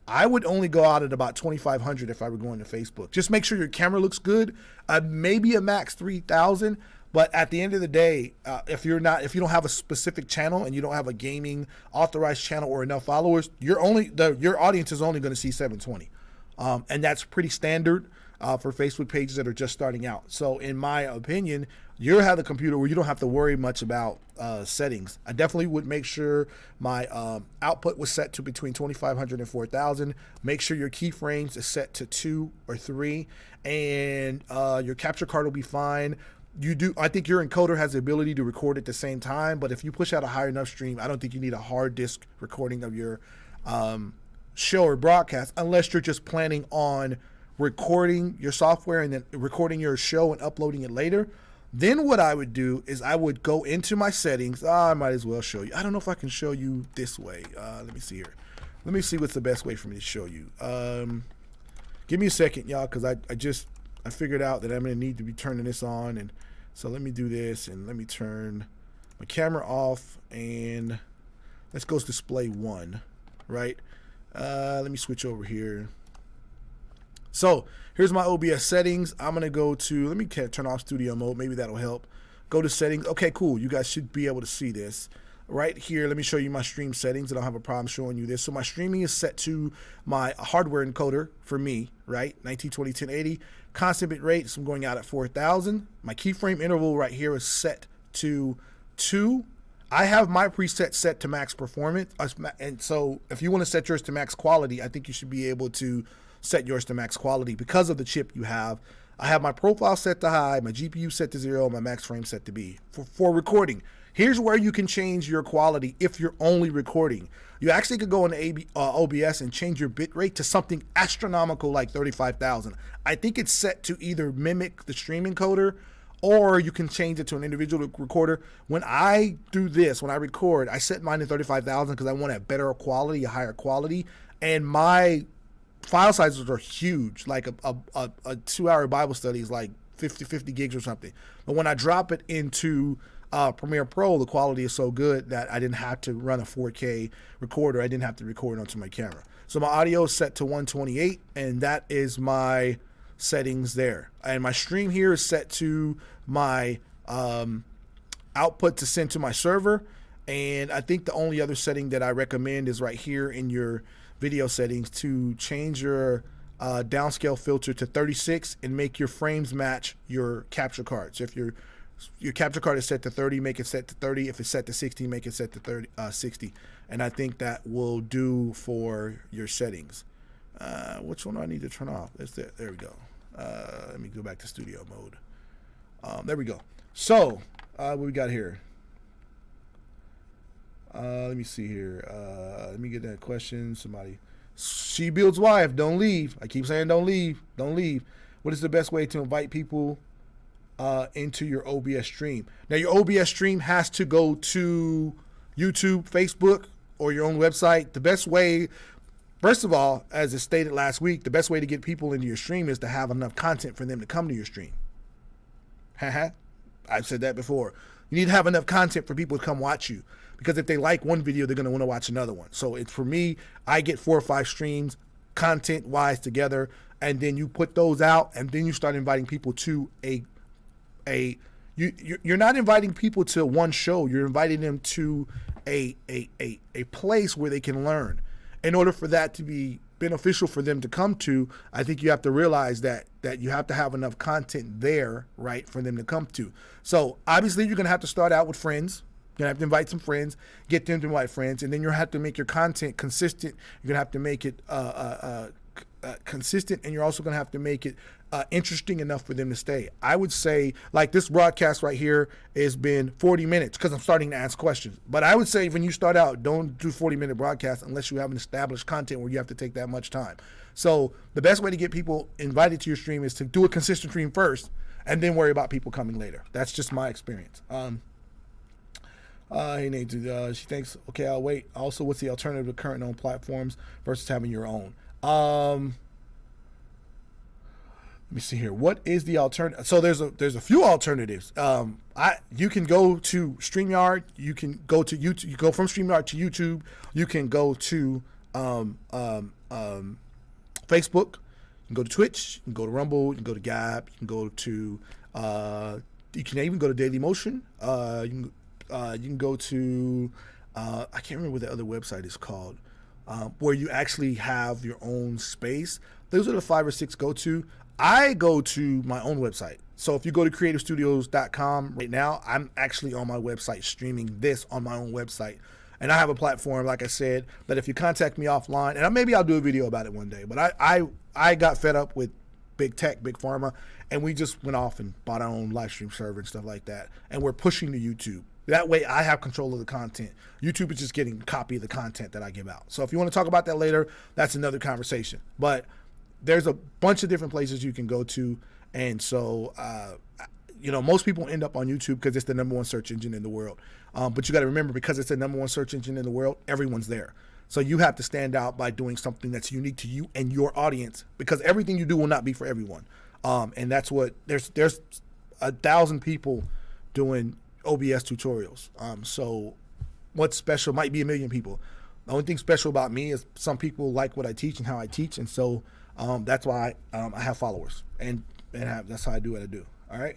I would only go out at about 2,500 if I were going to Facebook. Just make sure your camera looks good. Maybe a max 3,000. But at the end of the day, if you don't have a specific channel and you don't have a gaming authorized channel or enough followers, your audience is only going to see 720, and that's pretty standard for Facebook pages that are just starting out. So in my opinion, you have the computer where you don't have to worry much about settings. I definitely would make sure my output was set to between 2,500 and 4,000. Make sure your keyframes is set to 2 or 3, and your capture card will be fine. I think your encoder has the ability to record at the same time, but if you push out a high enough stream, I don't think you need a hard disk recording of your show or broadcast, unless you're just planning on recording your software and then recording your show and uploading it later. Then what I would do is I would go into my settings. I might as well show you. I don't know if I can show you this way. Let me see here. Let me see what's the best way for me to show you. Give me a second, y'all, because I figured out that I'm going to need to be turning this on. And so let me do this, and let me turn my camera off, and let's go to display 1, right? Let me switch over here. So here's my OBS settings. I'm going to go to, let me turn off studio mode. Maybe that'll help. Go to settings. Okay, cool. You guys should be able to see this. Right here, let me show you my stream settings. I don't have a problem showing you this. So my streaming is set to my hardware encoder for me, right? 1920 1080. Constant bit rate, so I'm going out at 4,000. My keyframe interval right here is set to 2. I have my preset set to max performance. And so if you want to set yours to max quality, I think you should be able to set yours to max quality because of the chip you have. I have my profile set to high, my GPU set to 0, my max frame set to B. For recording, here's where you can change your quality if you're only recording. You actually could go into OBS and change your bit rate to something astronomical like 35,000. I think it's set to either mimic the stream encoder, or you can change it to an individual recorder. When I do this, when I record, I set mine to 35,000 because I want a better quality, a higher quality, and my file sizes are huge. Like a 2-hour Bible study is like 50 gigs or something. But when I drop it into Premiere Pro, the quality is so good that I didn't have to run a 4K recorder. I didn't have to record onto my camera. So my audio is set to 128, and that is my settings there. And my stream here is set to my output to send to my server. And I think the only other setting that I recommend is right here in your video settings to change your downscale filter to 36 and make your frames match your capture card. So if your capture card is set to 30, make it set to 30. If it's set to 60, make it set to 60. And I think that will do for your settings. Which one do I need to turn off? There we go. Let me go back to studio mode. There we go. So what we got here? Let me see here. Let me get that question. Somebody. She builds wife. Don't leave. I keep saying don't leave. Don't leave. What is the best way to invite people into your OBS stream? Now your OBS stream has to go to YouTube, Facebook, or your own website. The best way, first of all, as it stated last week, the best way to get people into your stream is to have enough content for them to come to your stream. I've said that before. You need to have enough content for people to come watch you, because if they like one video, they're going to want to watch another one. So it's, for me, I get 4 or 5 streams content wise together, and then you put those out, and then you start inviting people to you're not inviting people to one show. You're inviting them to a place where they can learn. In order for that to be beneficial for them to come to, I think you have to realize that you have to have enough content there, right, for them to come to. So obviously you're going to have to start out with friends. You're going to have to invite some friends, get them to invite friends, and then you'll have to make your content consistent. You're going to have to make it consistent, and you're also going to have to make it interesting enough for them to stay. I would say, like, this broadcast right here has been 40 minutes because I'm starting to ask questions. But I would say when you start out, don't do 40-minute broadcasts unless you have an established content where you have to take that much time. So the best way to get people invited to your stream is to do a consistent stream first and then worry about people coming later. That's just my experience. Hey, Nate, she thinks, okay, I'll wait. Also, what's the alternative to current owned platforms versus having your own? Let me see here. What is the alternative? So there's a few alternatives. You can go to StreamYard. You can go to YouTube. You go from StreamYard to YouTube. You can go to Facebook. You can go to Twitch. You can go to Rumble. You can go to Gab. You can go to. You can even go to Dailymotion. You can go to. I can't remember what the other website is called, where you actually have your own space. Those are the 5 or 6 go to. I go to my own website. So if you go to creativestudios.com right now, I'm actually on my website streaming this on my own website. And I have a platform, like I said, that if you contact me offline, and maybe I'll do a video about it one day, but I got fed up with big tech, big pharma, and we just went off and bought our own live stream server and stuff like that. And we're pushing to YouTube. That way I have control of the content. YouTube is just getting a copy of the content that I give out. So if you want to talk about that later, that's another conversation. But there's a bunch of different places you can go to. And so most people end up on YouTube because it's the number one search engine in the world. But you got to remember, because it's the number one search engine in the world, everyone's there. So you have to stand out by doing something that's unique to you and your audience, because everything you do will not be for everyone. And that's what there's 1,000 people doing OBS tutorials. So what's special might be 1 million people. The only thing special about me is some people like what I teach and how I teach, and so that's why I have followers, and that's how I do what I do. All right.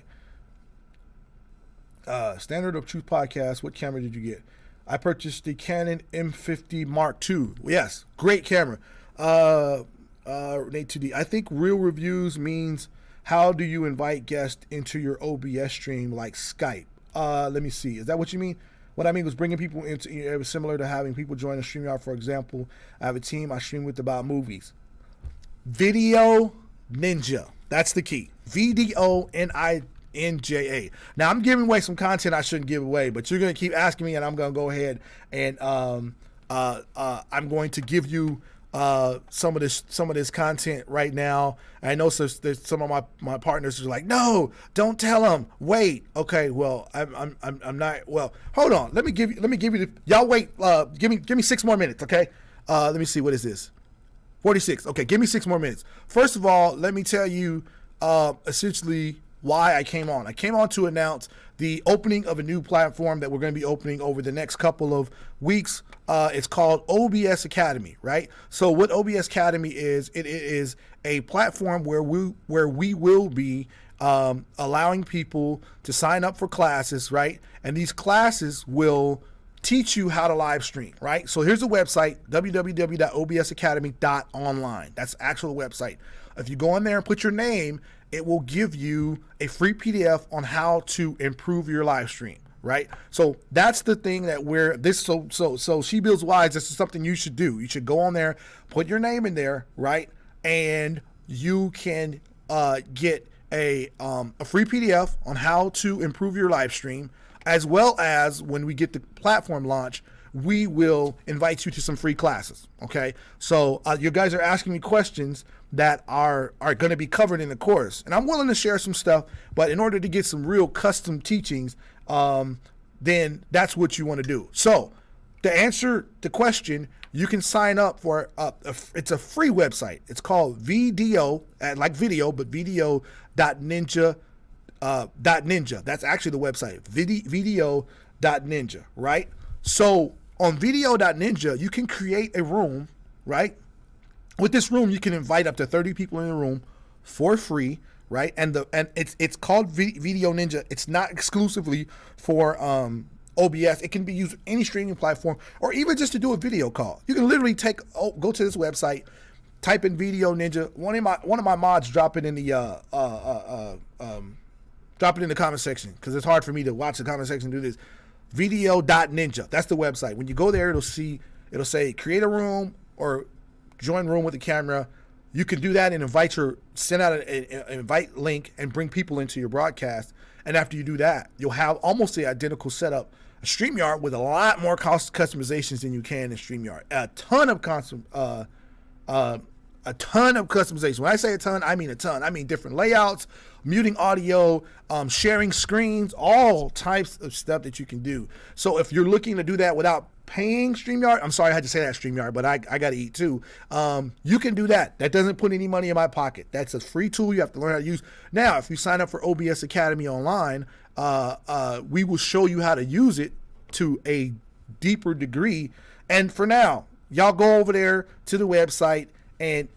Standard of Truth podcast. What camera did you get? I purchased the Canon M50 Mark II. Yes, great camera. Nate 2D. I think real reviews means how do you invite guests into your OBS stream like Skype? Let me see. Is that what you mean? What I mean was bringing people into, it was similar to having people join a StreamYard. For example, I have a team I stream with about movies. Video Ninja. That's the key. VDONINJA. Now, I'm giving away some content I shouldn't give away, but you're going to keep asking me, and I'm going to go ahead and I'm going to give you some of this content right now. I know there's some of my partners are like, no, don't tell them. Wait. Okay. Well, I'm not. Well, hold on. Let me give you y'all wait. Give me 6 more minutes. Okay. Let me see. What is this? 46. Okay. Give me 6 more minutes. First of all, let me tell you, essentially why I came on. I came on to announce the opening of a new platform that we're going to be opening over the next couple of weeks. It's called OBS Academy, right? So what OBS Academy is, it is a platform where we will be allowing people to sign up for classes, right? And these classes will teach you how to live stream, right? So here's the website, www.obsacademy.online. That's the actual website. If you go in there and put your name, it will give you a free PDF on how to improve your live stream, right? So that's the thing that so She Builds Wise, this is something you should do. You should go on there, put your name in there, right? And you can get a free PDF on how to improve your live stream, as well as when we get the platform launch, we will invite you to some free classes, okay? So you guys are asking me questions that are going to be covered in the course, and I'm willing to share some stuff, but in order to get some real custom teachings, then that's what you want to do. So to answer the question, you can sign up for it's a free website. It's called VDO, like video, but video.ninja. .ninja. That's actually the website, video.ninja, right? So on video.ninja, you can create a room, right? With this room, you can invite up to 30 people in the room for free, right? And it's called Video Ninja. It's not exclusively for OBS. It can be used with any streaming platform, or even just to do a video call. You can literally go to this website, type in Video Ninja. One of my mods drop it in the comment section, because it's hard for me to watch the comment section do this. Video.ninja. That's the website. When you go there, it'll say create a room or join room with the camera. You can do that and send out an invite link and bring people into your broadcast. And after you do that, you'll have almost the identical setup, a StreamYard, with a lot more customizations than you can in StreamYard. A ton of customization. When I say a ton, I mean a ton. I mean different layouts, muting audio, sharing screens, all types of stuff that you can do. So if you're looking to do that without paying StreamYard, I'm sorry I had to say that, StreamYard, but I got to eat too. You can do that. That doesn't put any money in my pocket. That's a free tool you have to learn how to use. Now, if you sign up for OBS Academy online, we will show you how to use it to a deeper degree. And for now, y'all go over there to the website and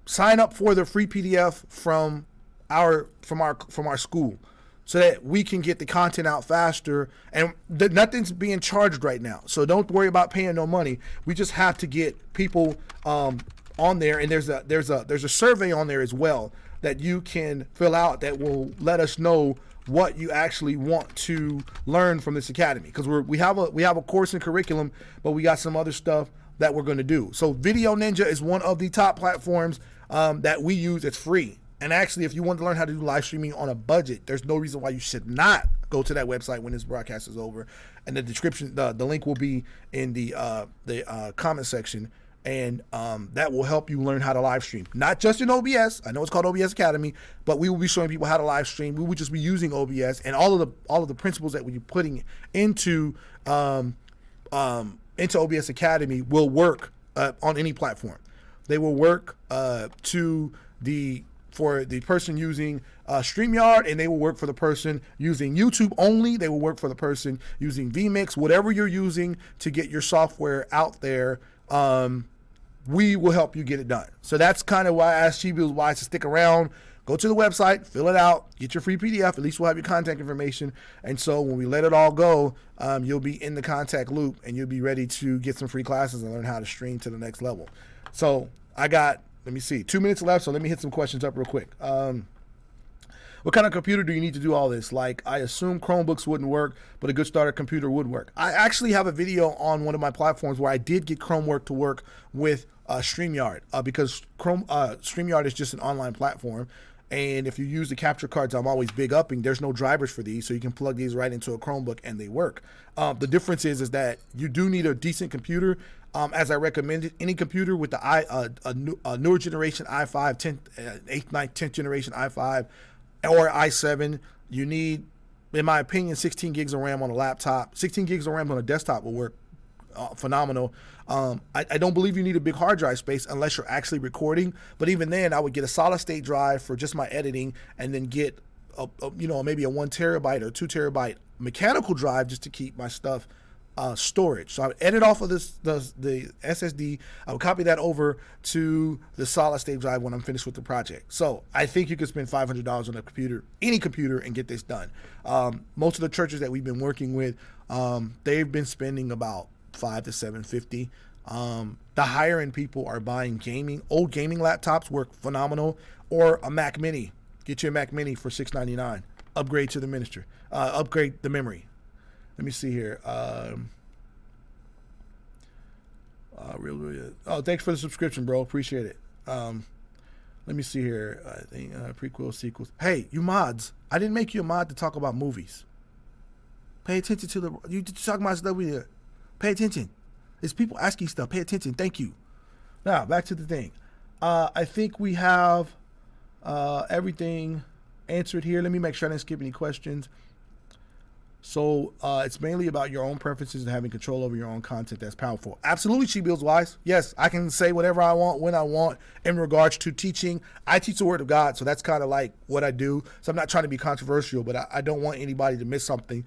sign up for the free PDF from our school, so that we can get the content out faster. And nothing's being charged right now, so don't worry about paying no money. We just have to get people on there, and there's a survey on there as well that you can fill out that will let us know what you actually want to learn from this academy, because we have a course and curriculum, but we got some other stuff that we're going to do. So Video Ninja is one of the top platforms that we use. It's free. And actually, if you want to learn how to do live streaming on a budget, there's no reason why you should not go to that website when this broadcast is over. And the description, the link will be in the comment section. And that will help you learn how to live stream. Not just in OBS. I know it's called OBS Academy, but we will be showing people how to live stream. We will just be using OBS, and all of the principles that we're putting into OBS Academy will work on any platform. They will work for the person using StreamYard, and they will work for the person using YouTube only. They will work for the person using vMix, whatever you're using to get your software out there. We will help you get it done. So that's kind of why I asked Chibi's Wise to stick around. Go to the website, fill it out, get your free PDF. At least we'll have your contact information. And so when we let it all go, you'll be in the contact loop, and you'll be ready to get some free classes and learn how to stream to the next level. So I got, let me see, 2 minutes left. So let me hit some questions up real quick. What kind of computer do you need to do all this? Like, I assume Chromebooks wouldn't work, but a good starter computer would work. I actually have a video on one of my platforms where I did get Chromework to work with StreamYard because StreamYard is just an online platform. And if you use the capture cards, I'm always big upping. There's no drivers for these, so you can plug these right into a Chromebook and they work. The difference is that you do need a decent computer. As I recommended, any computer with the newer generation i5, 8th, 9th, 10th generation i5, or i7, you need, in my opinion, 16 gigs of RAM on a laptop. 16 gigs of RAM on a desktop will work phenomenal. I don't believe you need a big hard drive space unless you're actually recording. But even then, I would get a solid state drive for just my editing, and then get maybe a 1 terabyte or 2 terabyte mechanical drive just to keep my stuff storage. So I would edit off of the SSD. I would copy that over to the solid state drive when I'm finished with the project. So I think you could spend $500 on a computer, any computer, and get this done. Most of the churches that we've been working with, they've been spending about $500 to $750. The higher end people are buying old gaming laptops work phenomenal, or a Mac Mini. Get you a Mac Mini for $699. Upgrade to the minister. Upgrade the memory. Let me see here. Thanks for the subscription, bro. Appreciate it. Let me see here. I think prequels, sequels. Hey, you mods. I didn't make you a mod to talk about movies. Pay attention to you talking about stuff here. Pay attention. It's people asking stuff. Pay attention. Thank you. Now, back to the thing. I think we have everything answered here. Let me make sure I didn't skip any questions. So it's mainly about your own preferences and having control over your own content. That's powerful. Absolutely, She Builds Wise. Yes, I can say whatever I want, when I want, in regards to teaching. I teach the Word of God, so that's kind of like what I do. So I'm not trying to be controversial, but I don't want anybody to miss something.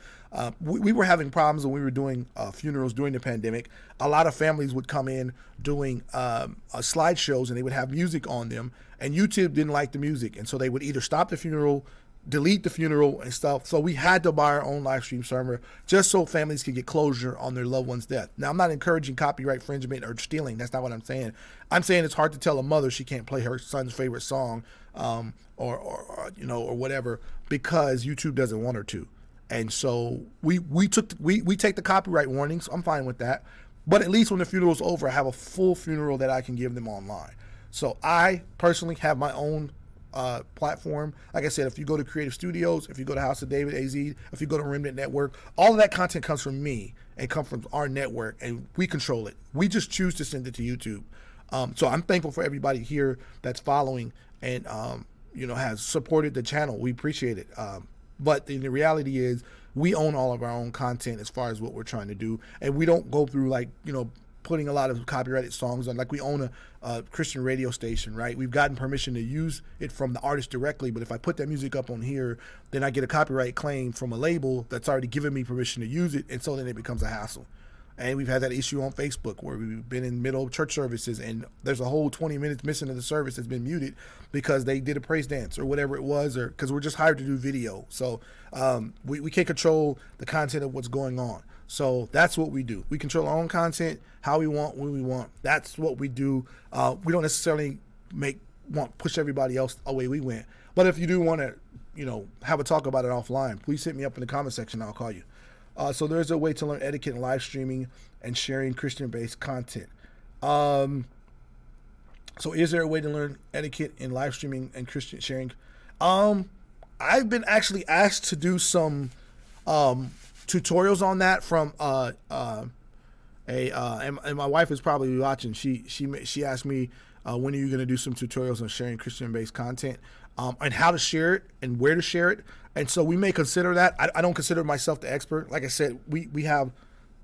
We were having problems when we were doing funerals during the pandemic. A lot of families would come in doing slideshows, and they would have music on them, and YouTube didn't like the music, and so they would either stop the funeral, delete the funeral and stuff. So we had to buy our own live stream server just so families could get closure on their loved one's death. Now, I'm not encouraging copyright infringement or stealing. That's not what I'm saying. I'm saying it's hard to tell a mother she can't play her son's favorite song or whatever because YouTube doesn't want her to. And so we take the copyright warnings. I'm fine with that. But at least when the funeral's over, I have a full funeral that I can give them online. So I personally have my own platform. Like I said, if you go to Creative Studios, if you go to House of David AZ, if you go to Remnant Network, all of that content comes from me and come from our network, and we control it. We just choose to send it to YouTube. So I'm thankful for everybody here that's following and has supported the channel. We appreciate it. But the reality is we own all of our own content as far as what we're trying to do, and we don't go through putting a lot of copyrighted songs on. Like, we own a Christian radio station, right? We've gotten permission to use it from the artist directly, but if I put that music up on here, then I get a copyright claim from a label that's already given me permission to use it, and so then it becomes a hassle. And we've had that issue on Facebook where we've been in middle of church services and there's a whole 20 minutes missing of the service that's been muted because they did a praise dance or whatever it was, or because we're just hired to do video. So we can't control the content of what's going on. So that's what we do. We control our own content, how we want, when we want. That's what we do. We don't necessarily push everybody else away we went. But if you do want to, have a talk about it offline, please hit me up in the comment section. I'll call you. So there's a way to learn etiquette in live streaming and sharing Christian-based content. So is there a way to learn etiquette in live streaming and Christian sharing? I've been actually asked to do some tutorials on that from And my wife is probably watching. She asked me, when are you going to do some tutorials on sharing Christian-based content, and how to share it and where to share it. And so we may consider that. I don't consider myself the expert. Like I said, we have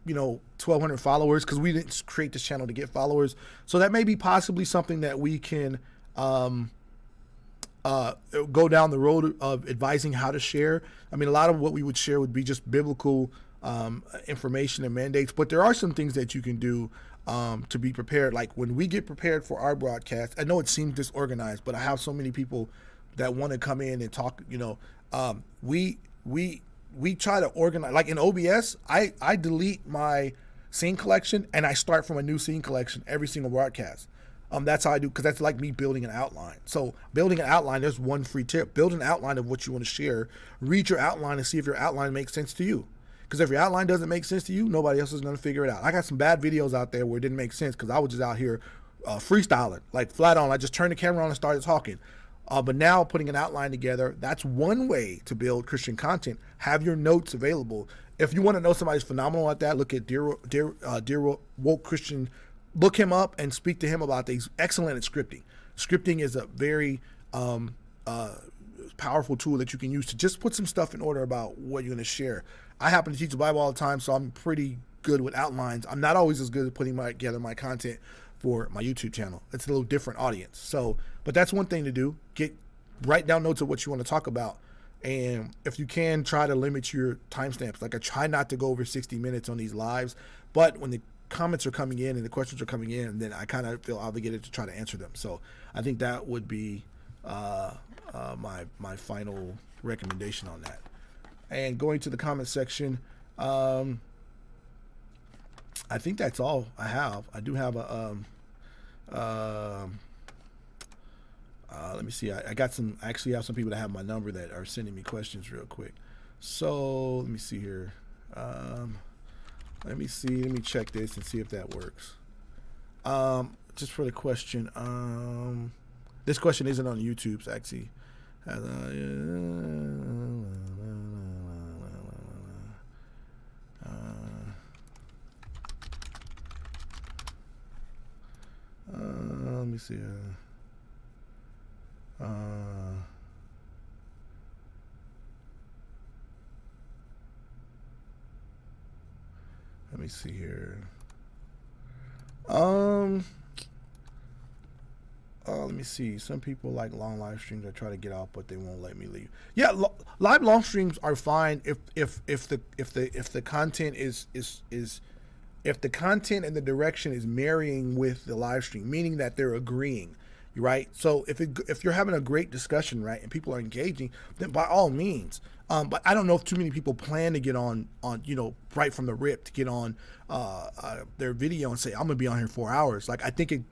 1,200 followers because we didn't create this channel to get followers. So that may be possibly something that we can go down the road of advising how to share. I mean, a lot of what we would share would be just biblical information and mandates, but there are some things that you can do to be prepared. Like when we get prepared for our broadcast, I know it seems disorganized, but I have so many people that want to come in and talk. We try to organize. Like in OBS, I delete my scene collection and I start from a new scene collection every single broadcast. That's how I do, because that's like me building an outline. So building an outline, there's one free tip. Build an outline of what you want to share. Read your outline and see if your outline makes sense to you. Because if your outline doesn't make sense to you, nobody else is going to figure it out. I got some bad videos out there where it didn't make sense because I was just out here freestyling, like flat on. I just turned the camera on and started talking. But now putting an outline together, that's one way to build Christian content. Have your notes available. If you want to know somebody's phenomenal at that, look at Dear Woke Christian. Look him up and speak to him about things. Excellent at scripting. Scripting is a very powerful tool that you can use to just put some stuff in order about what you're going to share. I happen to teach the Bible all the time, so I'm pretty good with outlines. I'm not always as good at putting together my content for my YouTube channel. It's a little different audience. So, but that's one thing to do. Write down notes of what you want to talk about. And if you can, try to limit your timestamps. Like I try not to go over 60 minutes on these lives, but when the comments are coming in and the questions are coming in, then I kind of feel obligated to try to answer them. So I think that would be my final recommendation on that. And going to the comment section, I think that's all I have. I do have a let me see. I actually have some people that have my number that are sending me questions real quick. So let me see here. Let me check this and see if that works. Just for the question. This question isn't on YouTube, actually. Let me see. Let me see here. Let me see. Some people like long live streams. I try to get out, but they won't let me leave. Yeah, live long streams are fine if the content is if the content and the direction is marrying with the live stream, meaning that they're agreeing, right? So if you're having a great discussion, right, and people are engaging, then by all means. But I don't know if too many people plan to get on right from the rip to get on their video and say, I'm gonna be on here 4 hours. Like I think it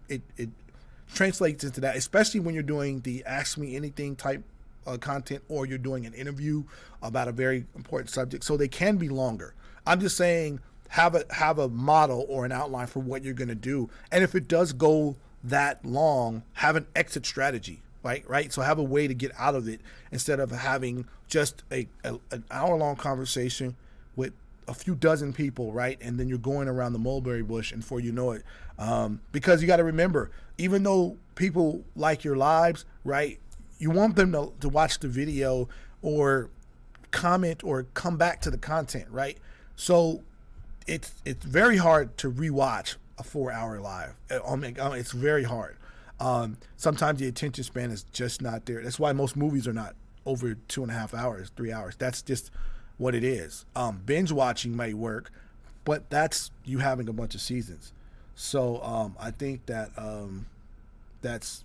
translates into that, especially when you're doing the Ask Me Anything type content, or you're doing an interview about a very important subject. So they can be longer. I'm just saying, have a model or an outline for what you're going to do. And if it does go that long, have an exit strategy, right? So have a way to get out of it instead of having just an hour-long conversation with a few dozen people, right? And then you're going around the mulberry bush, and before you know it, because you got to remember, even though people like your lives, right, you want them to watch the video or comment or come back to the content, right? So it's very hard to rewatch a 4-hour live. It's very hard. Sometimes the attention span is just not there. That's why most movies are not over 2.5 hours, 3 hours. That's just what it is. Binge watching may work, but that's you having a bunch of seasons. So I think that that's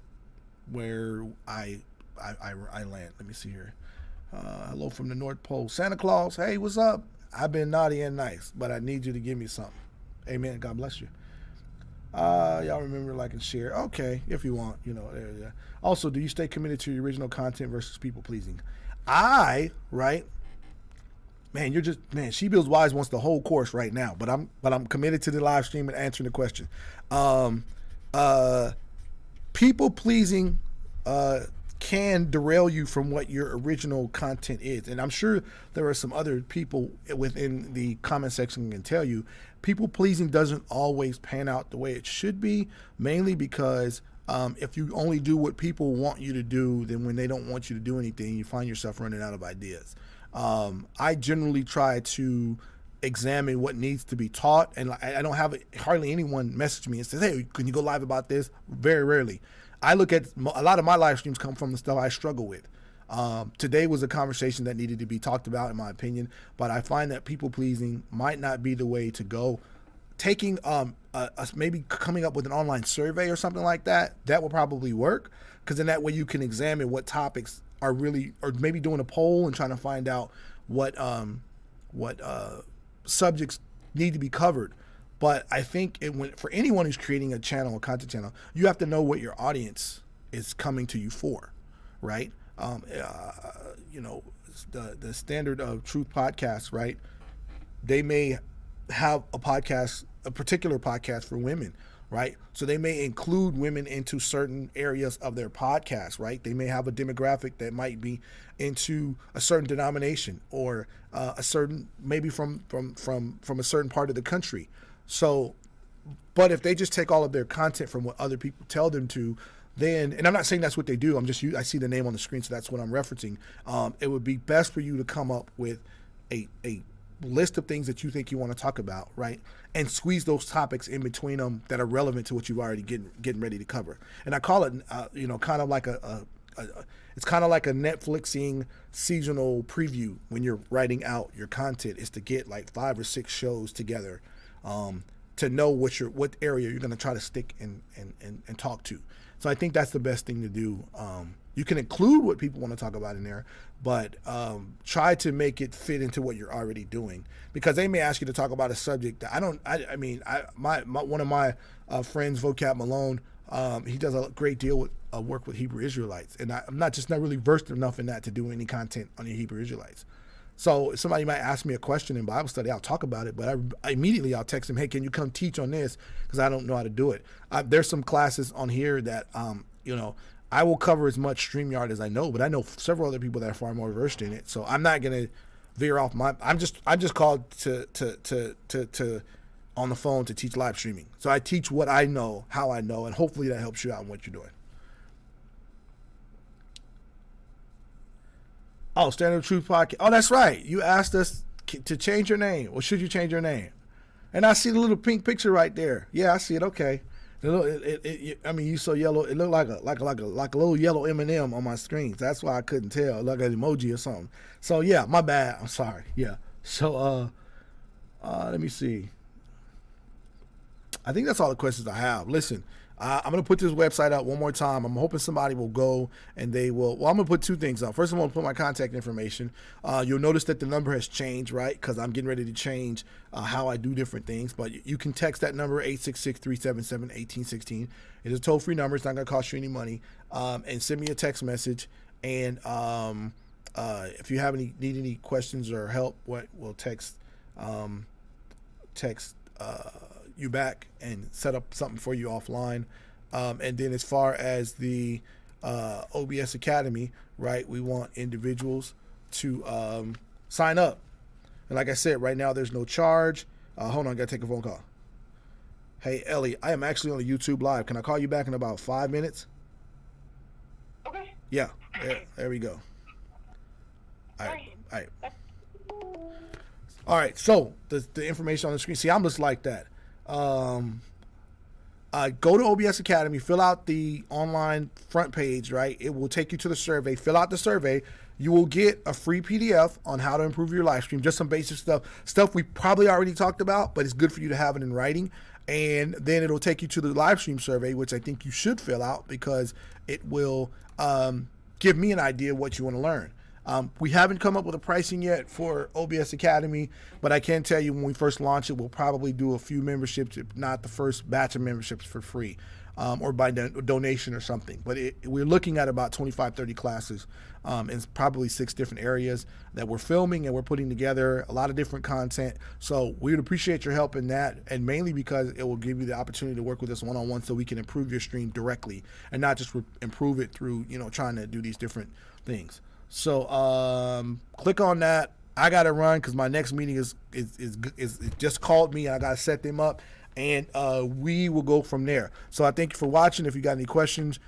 where I land. Let me see here. Hello from the North Pole. Santa Claus, hey, what's up? I've been naughty and nice, but I need you to give me something. Amen. God bless you. Y'all remember, like, and share. Okay, if you want, there. Also, do you stay committed to your original content versus people pleasing? Man, She Builds Wise wants the whole course right now, but I'm committed to the live stream and answering the question. People pleasing can derail you from what your original content is. And I'm sure there are some other people within the comment section can tell you, people pleasing doesn't always pan out the way it should be, mainly because if you only do what people want you to do, then when they don't want you to do anything, you find yourself running out of ideas. I generally try to examine what needs to be taught, and I don't have hardly anyone message me and says, hey, can you go live about this? Very rarely. I look at a lot of my live streams come from the stuff I struggle with. Today was a conversation that needed to be talked about, in my opinion, but I find that people pleasing might not be the way to go. Taking maybe coming up with an online survey or something like that will probably work, because in that way you can examine what topics are really, or maybe doing a poll and trying to find out what subjects need to be covered. But I think for anyone who's creating a channel, a content channel, you have to know what your audience is coming to you for, right? You know, the Standard of Truth podcast, right? They may have a particular podcast for women, right? So they may include women into certain areas of their podcast, right? They may have a demographic that might be into a certain denomination, or a certain, maybe from a certain part of the country. So, but if they just take all of their content from what other people tell them to, then, and I'm not saying that's what they do, I see the name on the screen, so that's what I'm referencing. It would be best for you to come up with a list of things that you think you want to talk about, right? And squeeze those topics in between them that are relevant to what you've already getting ready to cover. And I call it, kind of like it's kind of like a Netflixing seasonal preview when you're writing out your content, is to get like 5 or 6 shows together, to know what area you're going to try to stick and talk to. So I think that's the best thing to do. You can include what people want to talk about in there, but try to make it fit into what you're already doing, because they may ask you to talk about a subject that one of my friends, Vocab Malone, he does a great deal with work with Hebrew Israelites, and I'm not really versed enough in that to do any content on the Hebrew Israelites. So if somebody might ask me a question in Bible study, I'll talk about it, but I'll text them, hey, can you come teach on this? Because I don't know how to do it. There's some classes on here that, I will cover as much StreamYard as I know, but I know several other people that are far more versed in it. So I'm not going to veer off I'm just called to on the phone to teach live streaming. So I teach what I know, how I know, and hopefully that helps you out in what you're doing. Oh, Standard Truth Podcast. Oh, that's right. You asked us to change your name. Or should you change your name? And I see the little pink picture right there. Yeah, I see it. Okay. You so yellow. It looked like a little yellow M&M on my screen. That's why I couldn't tell. Like an emoji or something. So yeah, my bad. I'm sorry. Yeah. So let me see. I think that's all the questions I have. Listen, I'm going to put this website up one more time. I'm hoping somebody will go and they will. Well, I'm going to put 2 things up. First, I'm going to put my contact information. You'll notice that the number has changed, right? Because I'm getting ready to change how I do different things. But you can text that number, 866-377-1816. It is a toll-free number. It's not going to cost you any money. And send me a text message. And if you have need any questions or help, we'll text you back and set up something for you offline. And then as far as the OBS Academy, right, we want individuals to sign up. And like I said, right now there's no charge. Hold on, I gotta take a phone call. Hey, Ellie, I am actually on YouTube Live. Can I call you back in about 5 minutes? Okay. Yeah, there we go. All right. All right, so the information on the screen. See, I'm just like that. Go to OBS Academy, fill out the online front page, right? It will take you to the survey. Fill out the survey. You will get a free PDF on how to improve your live stream. Just some basic stuff we probably already talked about, but it's good for you to have it in writing. And then it'll take you to the live stream survey, which I think you should fill out, because it will give me an idea of what you want to learn. We haven't come up with a pricing yet for OBS Academy, but I can tell you when we first launch it, we'll probably do a few memberships, if not the first batch of memberships, for free. or by donation or something. But we're looking at about 25, 30 classes in probably 6 different areas that we're filming, and we're putting together a lot of different content. So we would appreciate your help in that, and mainly because it will give you the opportunity to work with us one-on-one so we can improve your stream directly and not just improve it through, you know, trying to do these different things. So click on that. I got to run because my next meeting is just called me, and I got to set them up, and we will go from there. So I thank you for watching. If you got any questions,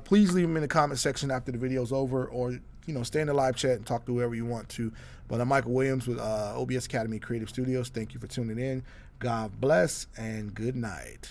please leave them in the comment section after the video's over, or, you know, stay in the live chat and talk to whoever you want to. But I'm Michael Williams with OBS Academy Creative Studios. Thank you for tuning in. God bless and good night.